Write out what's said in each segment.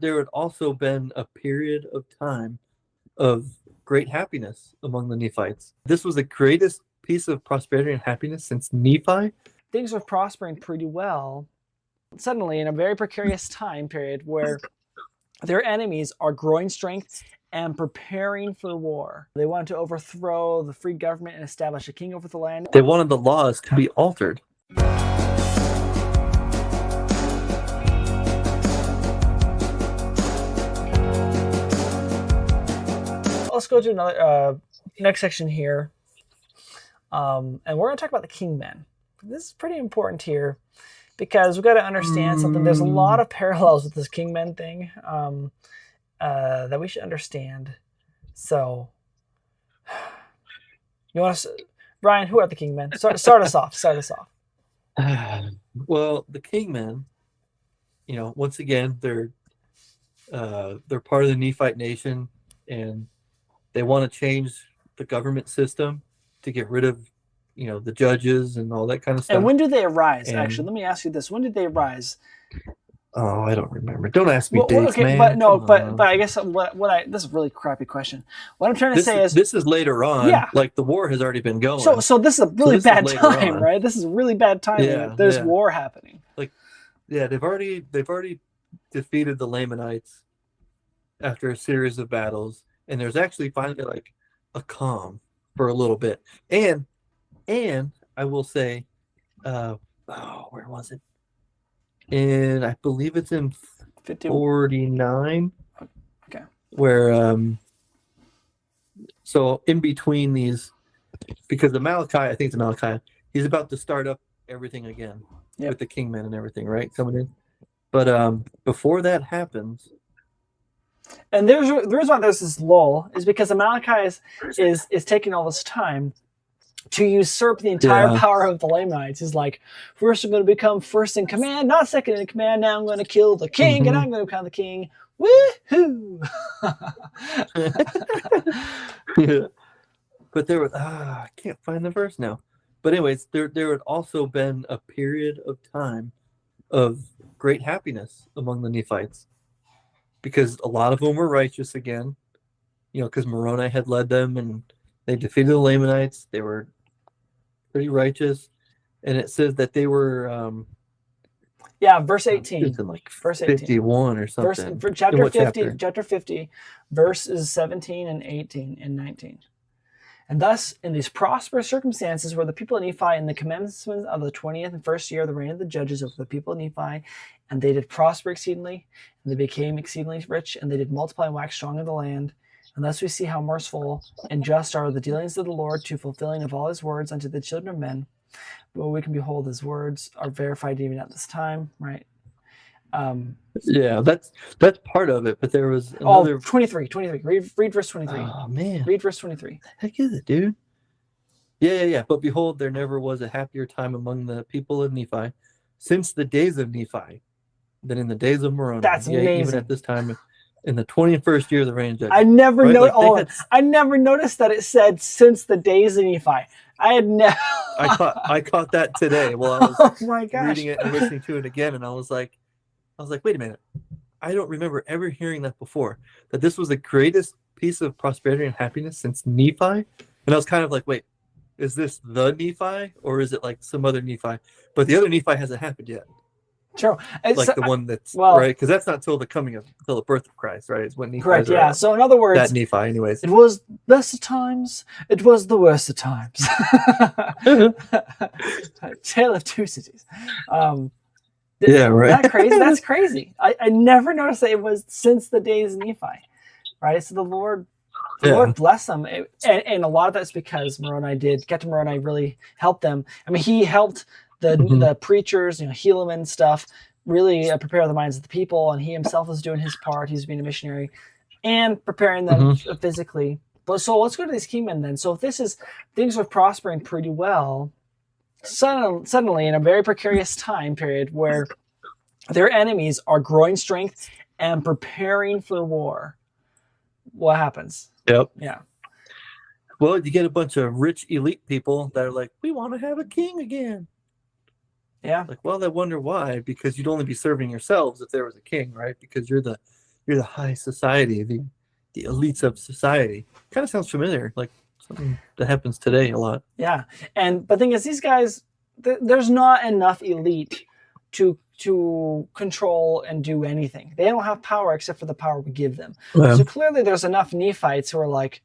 there had also been a period of time of great happiness among the Nephites. This was the greatest piece of prosperity and happiness since Nephi. Things were prospering pretty well. Suddenly, in a very precarious time period where their enemies are growing strength and preparing for war. They wanted to overthrow the free government and establish a king over the land. They wanted the laws to be altered. Let's go to another next section here. And we're going to talk about the kingmen. This is pretty important here because we've got to understand something. There's a lot of parallels with this kingmen thing that we should understand. So, you want to, Brian? Who are the kingmen? Start us off. Start us off. Well, the kingmen, once again, they're part of the Nephite nation, and they want to change the government system to get rid of, the judges and all that kind of stuff. And when do they arise? Actually, let me ask you this: when did they arise? Oh, I don't remember. Don't ask me dates, okay, man. But I guess this is a really crappy question. What I'm trying to say is this is later on. Yeah. Like the war has already been going. So this is a really bad time, right? This is a really bad time. Yeah, There's war happening. They've already defeated the Lamanites after a series of battles, and there's actually finally a calm for a little bit. And I will say, where was it? And I believe it's in 49. Okay. Where so in between these, because Amalickiah, I think it's Amalickiah, he's about to start up everything again with the kingmen and everything, right? Coming in. But before that happens, and the reason why there's this lull is because Amalickiah is taking all this time to usurp the entire power of the Lamanites. He's like, first I'm going to become first in command, not second in command. Now I'm going to kill the king, and I'm going to become the king. Woohoo! Yeah. But there was I can't find the verse now. But anyways, there had also been a period of time of great happiness among the Nephites, because a lot of them were righteous again. Because Moroni had led them, and they defeated the Lamanites. They were pretty righteous, and it says that they were verse 18. Verse 51 or something. Chapter 50, verses 17 and 18 and 19. And thus, in these prosperous circumstances, were the people of Nephi in the commencement of the 20th and first year of the reign of the judges over the people of Nephi, and they did prosper exceedingly, and they became exceedingly rich, and they did multiply and wax strong in the land. And thus we see how merciful and just are the dealings of the Lord to fulfilling of all his words unto the children of men. But we can behold his words are verified even at this time, right? That's part of it, but there was another 23. Read verse 23. Oh man. Read verse 23. Heck is it, dude? Yeah. But behold, there never was a happier time among the people of Nephi since the days of Nephi than in the days of Moroni. That's amazing. Even at this time in the 21st year of the reign of judges. I never noticed that it said since the days of Nephi. I had never. I caught that today while I was reading it and listening to it again, and I was like, wait a minute. I don't remember ever hearing that before. That this was the greatest piece of prosperity and happiness since Nephi. And I was kind of like, wait, is this the Nephi or is it like some other Nephi? But the other Nephi hasn't happened yet. True. The one that's right, because that's not till the birth of Christ, right? It's when Nephi. Correct. Yeah. So in other words, that Nephi, anyways. It was the best of times. It was the worst of times. Tale of two cities. Yeah, right. That crazy. That's crazy. I never noticed that it was since the days of Nephi, right? So the Lord bless them, and a lot of that's because Captain Moroni really helped them. I mean, he helped the preachers, heal them and stuff, really prepare the minds of the people, and he himself was doing his part. He's being a missionary and preparing them physically. But so let's go to these kingmen then. So if things are prospering pretty well, suddenly in a very precarious time period where their enemies are growing strength and preparing for war, what happens? Yep. Yeah. Well, you get a bunch of rich elite people that are like, we want to have a king again. Yeah. Well, I wonder why, because you'd only be serving yourselves if there was a king, right? Because you're the you're the high society, the elites of society. Kind of sounds familiar, like something that happens today a lot. Yeah, but the thing is, these guys, there's not enough elite to control and do anything. They don't have power except for the power we give them. So clearly, there's enough Nephites who are like,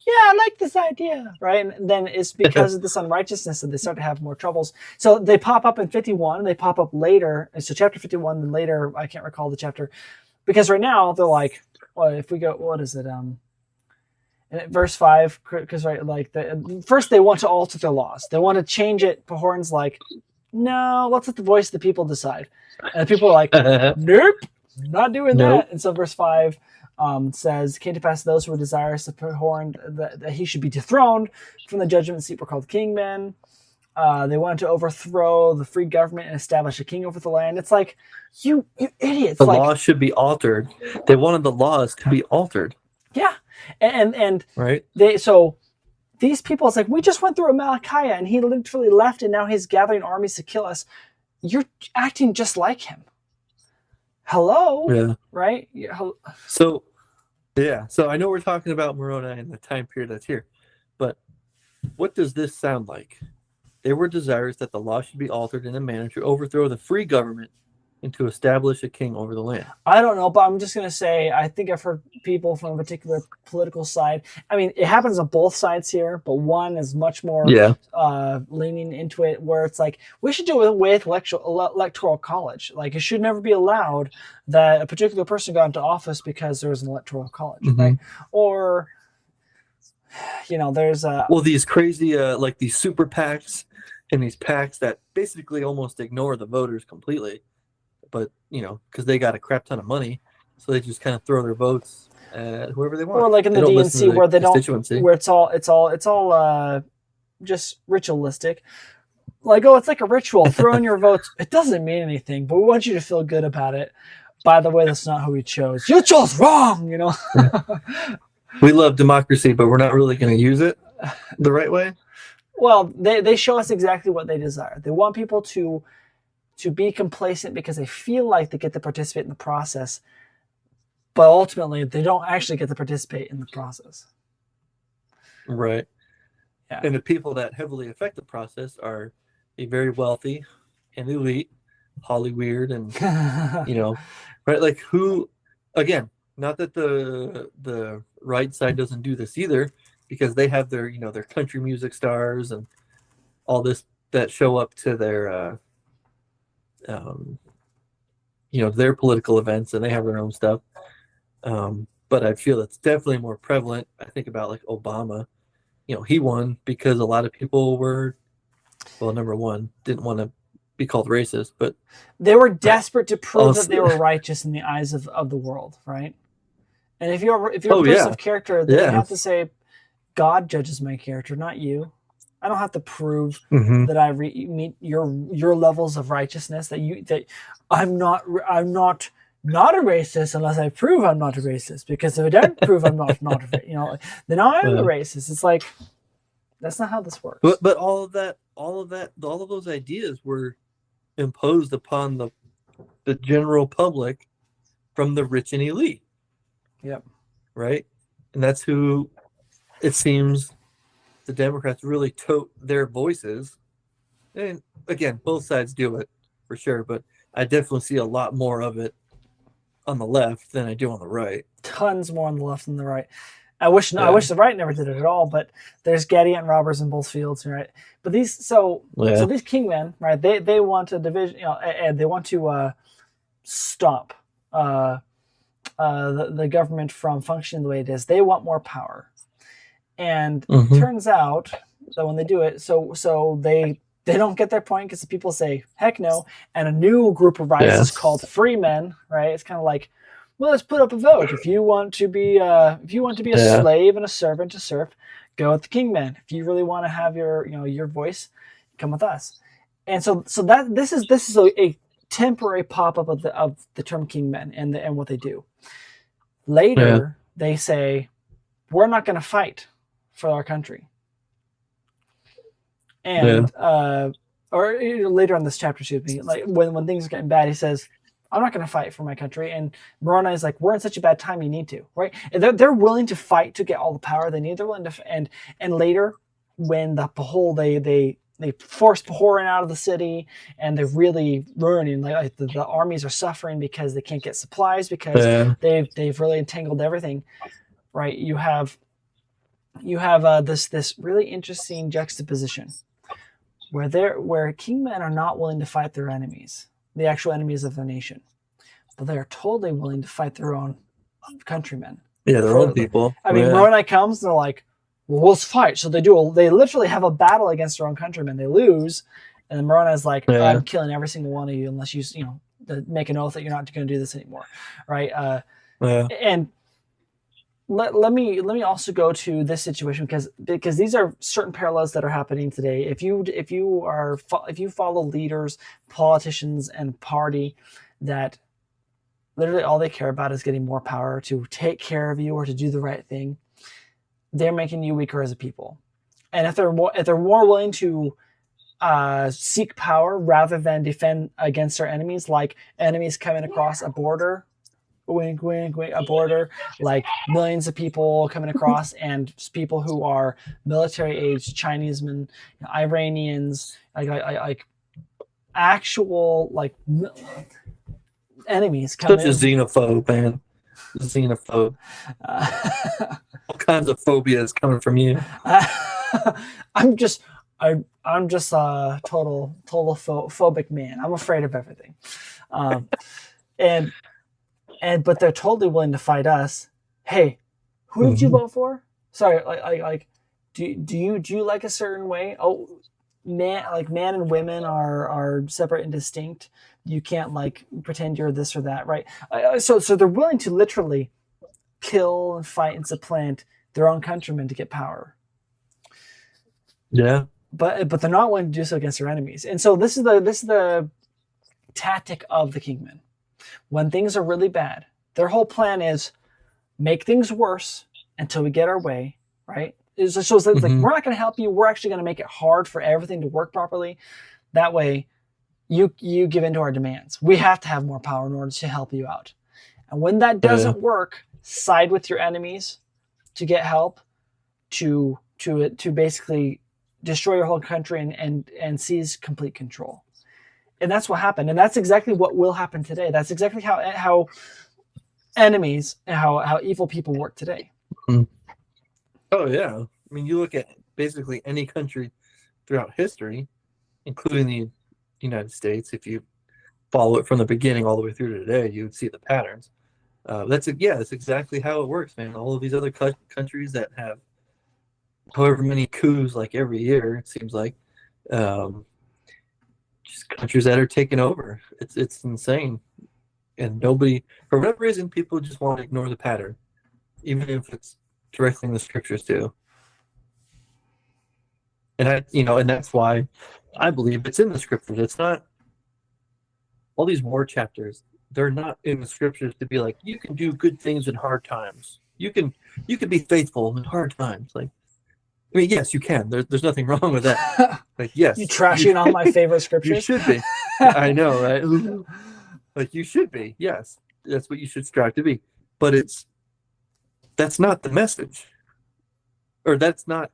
yeah, I like this idea, right? And then it's because of this unrighteousness that they start to have more troubles. So they pop up in 51, they pop up later. And so chapter 51, and later, I can't recall the chapter. Because right now, they're like, well, if we go, what is it? Verse 5, because right, like first they want to alter their laws. They want to change it. Pahorn's like, no, let's let the voice of the people decide. And the people are like, nope, not doing that. And so verse 5 says, came to pass those who were desirous of Pahorn that he should be dethroned from the judgment seat were called kingmen. They wanted to overthrow the free government and establish a king over the land. It's like, you idiots. The law should be altered. They wanted the laws to be altered. Yeah. And right. So these people, it's like, we just went through Amalickiah and he literally left and now he's gathering armies to kill us. You're acting just like him. Hello? Yeah. Right? So I know we're talking about Moroni and the time period that's here, but what does this sound like? They were desirous that the law should be altered in a manner to overthrow the free government and to establish a king over the land. I don't know, but I'm just going to say, I think I've heard people from a particular political side. I mean, it happens on both sides here, but one is much more leaning into it, where it's like, we should do it with electoral college. Like, it should never be allowed that a particular person got into office because there was an electoral college, right? Or, there's these crazy, like these super PACs and these PACs that basically almost ignore the voters completely. But, because they got a crap ton of money, so they just kind of throw their votes at whoever they want. Or like in the DNC where they don't, where it's all just ritualistic. Like, oh, it's like a ritual. Throw in your votes. It doesn't mean anything, but we want you to feel good about it. By the way, that's not who we chose. You chose wrong, We love democracy, but we're not really going to use it the right way. Well, they show us exactly what they desire. They want people to be complacent because they feel like they get to participate in the process, but ultimately they don't actually get to participate in the process. Right. Yeah. And the people that heavily affect the process are the very wealthy and elite, Hollyweird, and right? Like, who, again, not that the right side doesn't do this either, because they have their their country music stars and all this that show up to their their political events, and they have their own stuff. But I feel it's definitely more prevalent. I think about like Obama. He won because a lot of people were, number one, didn't want to be called racist, but they were desperate to prove that they were righteous in the eyes of the world, right? And if you're a person of character, then you have to say, God judges my character, not you. I don't have to prove that I meet your levels of righteousness. That I'm not a racist unless I prove I'm not a racist. Because if I don't prove I'm not then I am a racist. It's like, that's not how this works. But all of those ideas were imposed upon the general public from the rich and elite. Yep. Right, and that's who it seems the Democrats really tote their voices. And again, both sides do it for sure, but I definitely see a lot more of it on the left than I do on the right. Tons more on the left than the right. I wish the right never did it at all, but there's Getty and robbers in both fields, right? But these so these kingmen, right? They want a division, and they want to stop the government from functioning the way it is. They want more power. And it turns out that when they do it, so they don't get their point because the people say, heck no. And a new group arises called free men, right? It's kind of like, well, let's put up a vote. If you want to be a slave and a servant to serve, go with the kingmen. If you really want to have your voice, come with us. And so that this is a temporary pop-up of the term kingmen and what they do. Later, they say, we're not going to fight for our country. And or later on this chapter, excuse me, like when things are getting bad, he says, I'm not going to fight for my country. And Moroni is like, we're in such a bad time. You need to, right? And they're willing to fight to get all the power they need. They're willing to, and later when they force Pahoran out of the city and they're really ruining, like the armies are suffering because they can't get supplies because they've really entangled everything, right? You have this really interesting juxtaposition where kingmen are not willing to fight their enemies, the actual enemies of their nation, but they are totally willing to fight their own countrymen. Yeah, their own people. I mean, Moroni comes and they're like, well, let's fight. So they literally have a battle against their own countrymen. They lose, and then Moroni's like, I'm killing every single one of you unless you make an oath that you're not going to do this anymore, right? And let me also go to this situation because these are certain parallels that are happening today. If you follow leaders, politicians, and party that literally all they care about is getting more power to take care of you or to do the right thing, they're making you weaker as a people. And if they're more willing to seek power rather than defend against their enemies, like enemies coming across a border. Wink, wink, wink, a border, like millions of people coming across, and people who are military age, Chinese men, Iranians, like actual like enemies coming. Such a xenophobe, man. Xenophobe. All kinds of phobias coming from you. I'm just a total phobic man. I'm afraid of everything, but they're totally willing to fight us. Hey, who did you vote for? Sorry, like, do you like a certain way? Oh, man and women are separate and distinct. You can't like pretend you're this or that, right? So they're willing to literally kill and fight and supplant their own countrymen to get power. Yeah, but they're not willing to do so against their enemies. And so this is the tactic of the kingmen. When things are really bad, their whole plan is make things worse until we get our way, right? So it's like, we're not going to help you. We're actually going to make it hard for everything to work properly. That way, you give in to our demands. We have to have more power in order to help you out. And when that doesn't work, side with your enemies to get help, to basically destroy your whole country and seize complete control. And that's what happened. And that's exactly what will happen today. That's exactly how enemies and how evil people work today. Oh, yeah. I mean, you look at basically any country throughout history, including the United States. If you follow it from the beginning all the way through to today, you would see the patterns. That's exactly how it works, man. All of these other countries that have however many coups like every year, it seems like, just countries that are taking over. It's insane. And nobody, for whatever reason, people just want to ignore the pattern, even if it's directly in the scriptures too. And and that's why I believe it's in the scriptures. It's not all these war chapters. They're not in the scriptures to be like, you can do good things in hard times. You can be faithful in hard times. Like, I mean, yes, you can. There's nothing wrong with that. Like, yes, you trashing on my favorite scriptures. You should be. I know, right? Like, you should be. Yes, that's what you should strive to be. But that's not the message, or that's not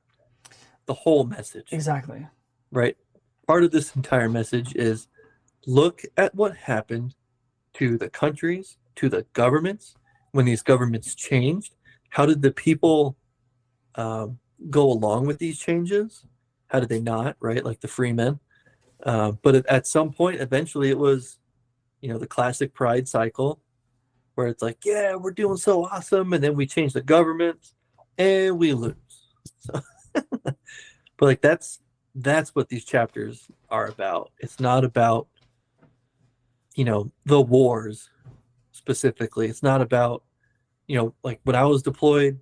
the whole message. Exactly. Right. Part of this entire message is look at what happened to the countries, to the governments when these governments changed. How did the people go along with these changes? How did they not, right? Like the free men. But at some point, eventually it was, the classic pride cycle where it's like, yeah, we're doing so awesome. And then we change the government and we lose. So, but like, that's what these chapters are about. It's not about, the wars specifically. It's not about, like when I was deployed,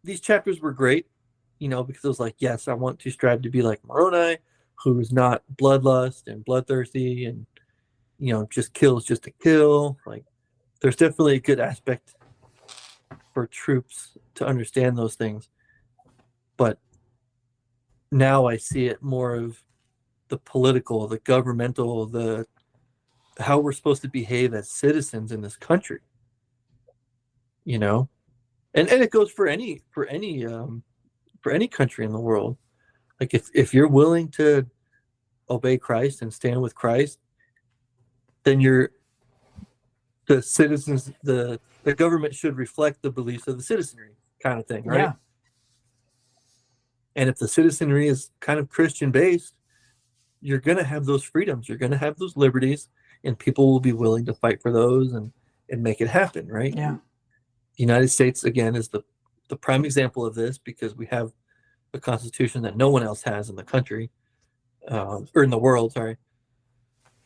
these chapters were great, because it was like, yes, I want to strive to be like Moroni, who is not bloodlust and bloodthirsty and, just kills just to kill. Like, there's definitely a good aspect for troops to understand those things. But now I see it more of the political, the governmental, the how we're supposed to behave as citizens in this country. You know, and it goes for any country in the world. Like if you're willing to obey Christ and stand with Christ, then the citizens, the government should reflect the beliefs of the citizenry, kind of thing, right? Yeah. And if the citizenry is kind of Christian based, you're going to have those freedoms, you're going to have those liberties, and people will be willing to fight for those and make it happen, right? Yeah. The United States, again, is the prime example of this, because we have a constitution that no one else has in the country, or in the world, sorry.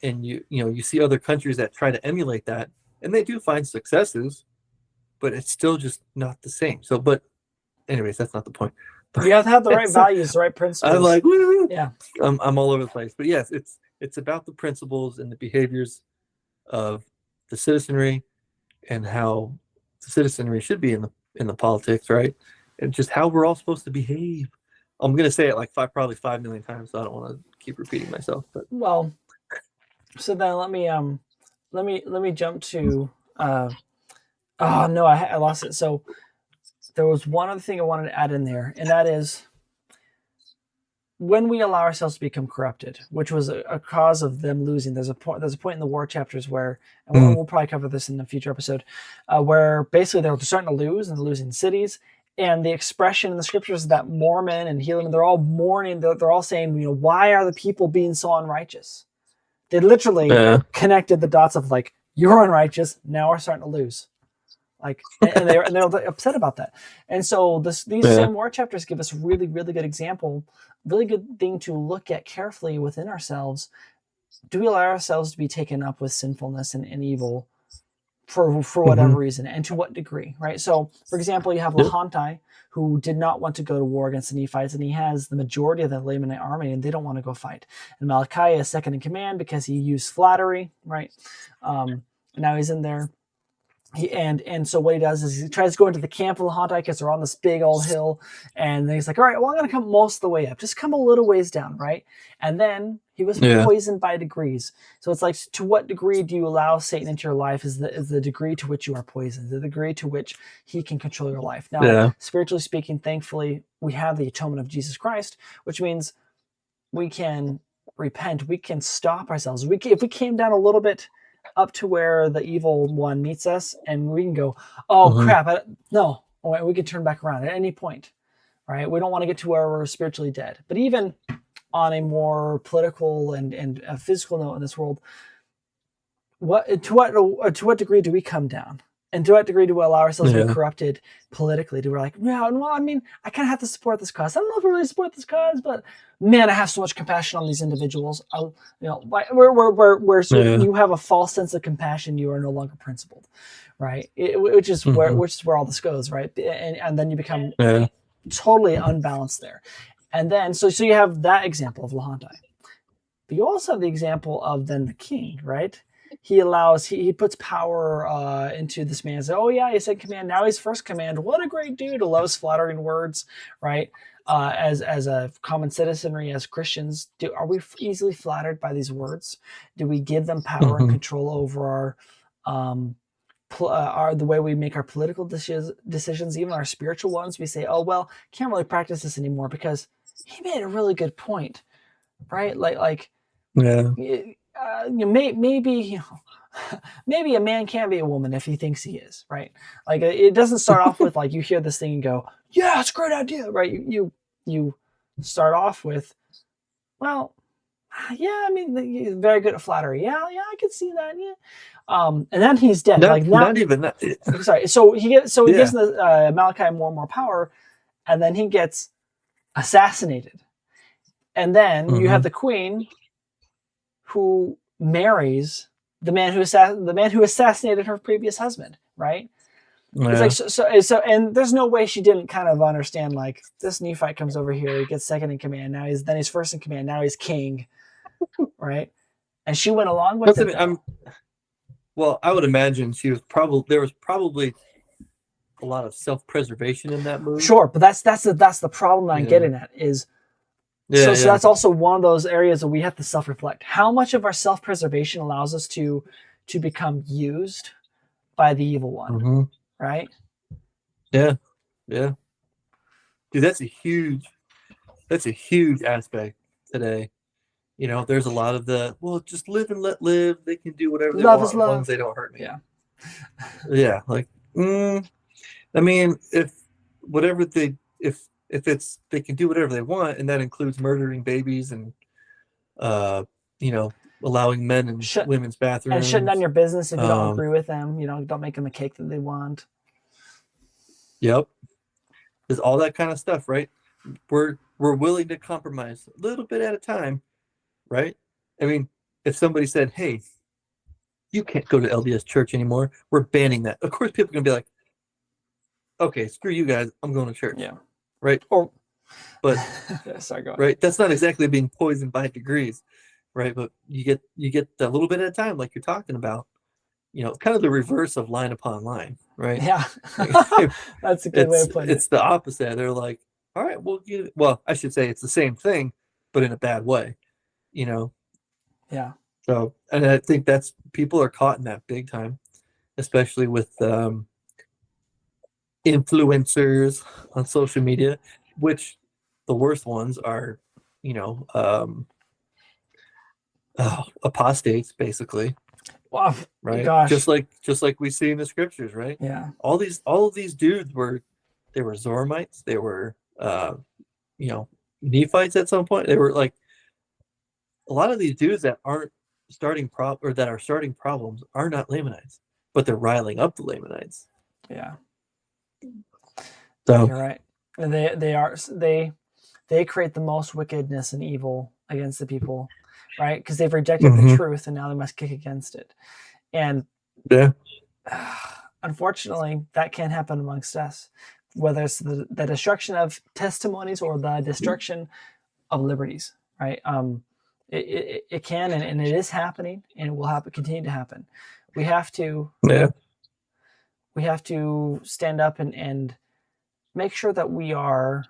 And you see other countries that try to emulate that, and they do find successes, but it's still just not the same. So, but anyways, that's not the point. You have to have the right values, the right principles. I'm like, woo! Yeah, I'm all over the place. But yes, it's about the principles and the behaviors of the citizenry, and how the citizenry should be in the politics, right? And just how we're all supposed to behave. I'm gonna say it like probably 5 million times, so I don't want to keep repeating myself. But well, so then let me jump to. Oh no, I lost it. So there was one other thing I wanted to add in there, and that is when we allow ourselves to become corrupted, which was a cause of them losing. There's a point in the war chapters where, and we'll probably cover this in a future episode, where basically they're starting to lose, and they're losing cities. And the expression in the scriptures that Mormon and Helaman, they're all mourning. They're all saying, why are the people being so unrighteous? They literally connected the dots of like, you're unrighteous, now we're starting to lose. Like, and they're upset about that. And so these same war chapters give us really, really good example, really good thing to look at carefully within ourselves. Do we allow ourselves to be taken up with sinfulness and evil for whatever reason, and to what degree, right? So, for example, you have Lehanti, who did not want to go to war against the Nephites, and he has the majority of the Lamanite army, and they don't want to go fight. And Amalickiah is second in command because he used flattery, right? Now he's in there. So what he does is he tries to go into the camp of Lehanti because they're on this big old hill, and then he's like, all right, well, I'm going to come most of the way up. Just come a little ways down, right? And then he was poisoned by degrees. So it's like, to what degree do you allow Satan into your life is the degree to which you are poisoned, the degree to which he can control your life. Now, spiritually speaking, thankfully, we have the atonement of Jesus Christ, which means we can repent. We can stop ourselves. If we came down a little bit up to where the evil one meets us, and we can go, crap, no, we can turn back around at any point, right? We don't want to get to where we're spiritually dead. But even on a more political and a physical note in this world, to what degree do we come down? And to what degree do we allow ourselves to be corrupted politically? Do we're like, well, I mean, I kind of have to support this cause. I don't know if I really support this cause, but man, I have so much compassion on these individuals. You have a false sense of compassion. You are no longer principled, right? Which is where all this goes, right? And then you become totally unbalanced there. And then, so you have that example of Lehanti. But you also have the example of then the king, right? He puts power into this man. Says, oh yeah, he's second command. Now he's first command. What a great dude. Loves flattering words, right? As a common citizenry, as Christians, are we easily flattered by these words? Do we give them power and control over the way we make our political decisions, even our spiritual ones? We say, oh well, can't really practice this anymore because he made a really good point, right? Maybe a man can be a woman if he thinks he is, right? Like, it doesn't start off with like you hear this thing and go, yeah, it's a great idea, right? You start off with, well, yeah, I mean, he's very good at flattery. Yeah, I can see that. Yeah, and then he's dead. Not even that. Sorry. So he gives the Amalickiah more and more power, and then he gets assassinated, and then you have the queen who marries the man who assassinated her previous husband, right? Yeah. It's like so, and there's no way she didn't kind of understand, like, this Nephite comes over here, he gets second in command, now he's first in command, now he's king, right? And she went along with it. Well, I would imagine there was probably a lot of self-preservation in that move. Sure, but that's the problem that I'm getting at is Yeah, So that's also one of those areas that we have to self-reflect. How much of our self-preservation allows us to become used by the evil one, Mm-hmm. right? Yeah. Yeah. Dude, that's a huge aspect today. You know, there's a lot of just live and let live. They can do whatever they Love is want as long as love. they don't hurt me. Yeah. Yeah. Like, I mean, if whatever they, if it's, they can do whatever they want, and that includes murdering babies and, uh, you know, allowing men in women's And shutting down bathrooms. your business if you don't agree with them. You know, don't make them a cake that they want. Yep. There's all that kind of stuff, right? We're willing to compromise a little bit at a time, right? I mean, if somebody said, "Hey, you can't go to LDS church anymore. We're banning that." Of course, people are gonna be like, "Okay, screw you guys. I'm going to church." Yeah. Right. Or, but sorry, go ahead. Right, that's not exactly being poisoned by degrees, right? But you get a little bit at a time, like you're talking about. You know, kind of the reverse of line upon line, right? Yeah. That's a good way of putting it. It's the opposite. They're like, all right, well, I should say it's the same thing, but in a bad way, you know? Yeah. So, and I think that's, people are caught in that big time, especially with influencers on social media, which the worst ones are, you know, apostates, basically. Wow. Right. Gosh. Just like we see in the scriptures, right? Yeah. All of these dudes were Zoramites. They were you know, Nephites at some point. They were like, a lot of these dudes that aren't that are starting problems are not Lamanites, but they're riling up the Lamanites. Yeah. So you're right. And they create the most wickedness and evil against the people, right? Because they've rejected the truth and now they must kick against it. And yeah, unfortunately, that can't happen amongst us, whether it's the destruction of testimonies or the destruction of liberties, right? It can and it is happening, and it will continue to happen. We have to stand up and make sure that we are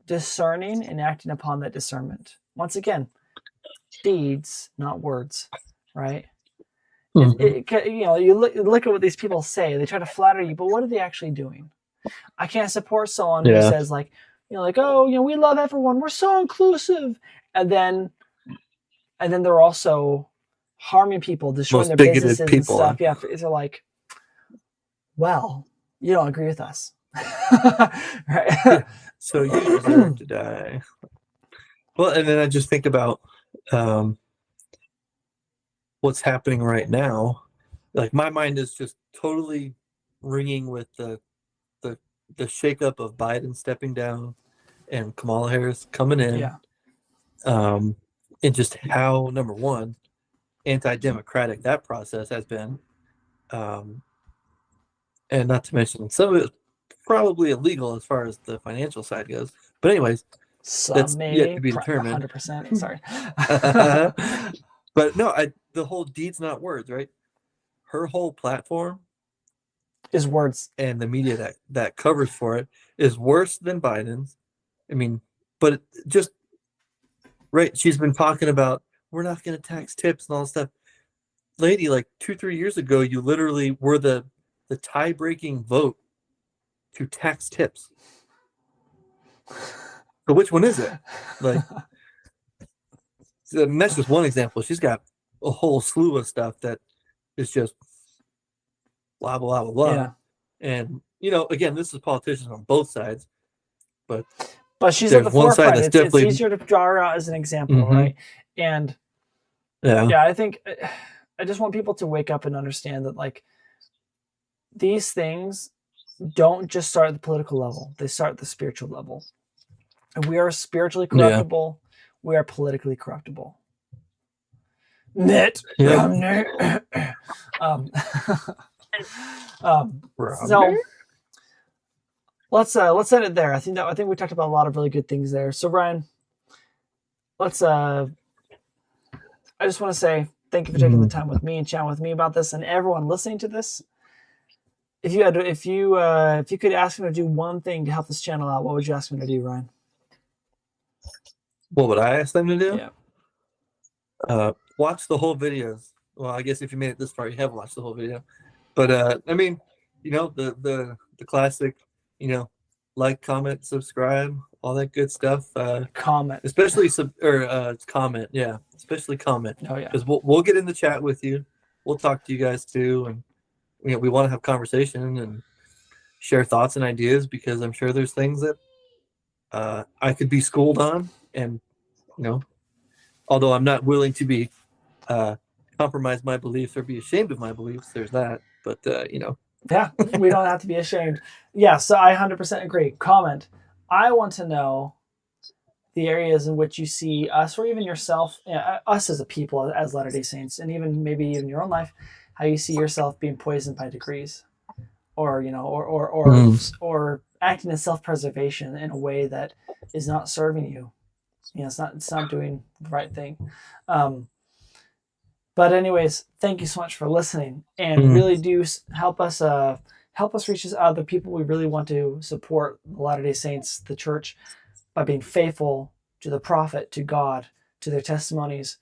discerning and acting upon that discernment. Once again, deeds, not words, right? You know, you look at what these people say. They try to flatter you, but what are they actually doing? I can't support someone who says like, you know, like, oh, you know, we love everyone, we're so inclusive, and then they're also harming people, destroying their businesses and stuff. Yeah, they're like, well, you don't agree with us, right? Yeah. So you deserve to die. Well, and then I just think about what's happening right now. Like, my mind is just totally ringing with the shakeup of Biden stepping down and Kamala Harris coming in. Yeah. And just how, number one, anti-democratic that process has been, and not to mention some of it probably illegal as far as the financial side goes. But anyways, that's yet to be determined. 100%. Sorry. But no, the whole deeds not words, right? Her whole platform is words, and the media that covers for it is worse than Biden's. I mean, but just right, she's been talking about, we're not going to tax tips and all this stuff. Lady, like 2-3 years ago, you literally were the tie-breaking vote to tax tips. So which one is it? Like, and that's just one example. She's got a whole slew of stuff that is just blah blah blah blah. Yeah. And you know, again, this is politicians on both sides, but she's at the forefront. It's easier to draw her out as an example, right? And yeah, I think I just want people to wake up and understand that, like, these things don't just start at the political level; they start at the spiritual level. And we are spiritually corruptible. Yeah. We are politically corruptible. So let's end it there. I think we talked about a lot of really good things there. So Ryan, I just want to say thank you for taking the time with me and chatting with me about this, and everyone listening to this. If you could ask me to do one thing to help this channel out, what would you ask me to do, Ryan? What would I ask them to do? Yeah. Watch the whole videos. Well, I guess if you made it this far, you have watched the whole video. But I mean, the classic, like, comment, subscribe, all that good stuff. Comment. Especially comment, yeah, especially comment. Oh yeah. Because we'll get in the chat with you. We'll talk to you guys too, and we want to have conversation and share thoughts and ideas, because I'm sure there's things that I could be schooled on, and although I'm not willing to be compromise my beliefs or be ashamed of my beliefs, there's that. But Yeah, we don't have to be ashamed. Yeah, so I 100% agree. Comment. I want to know the areas in which you see us, or even yourself, us as a people, as Latter-day Saints, and even maybe even your own life, how you see yourself being poisoned by degrees, or or acting in self-preservation in a way that is not serving you. It's not doing the right thing. But anyways, thank you so much for listening, and really do help us reach other people. We really want to support the Latter-day Saints, the church, by being faithful to the prophet, to God, to their testimonies,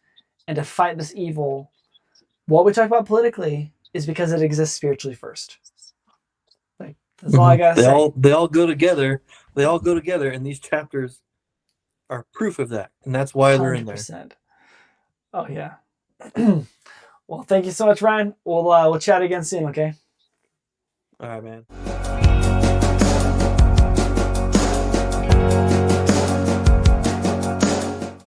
and to fight this evil. What we talk about politically is because it exists spiritually first. Like, that's all I gotta say. They all go together. They all go together, and these chapters are proof of that, and that's why they're in there. 100%. Oh yeah. Well, thank you so much, Ryan. We'll chat again soon, okay? All right, man.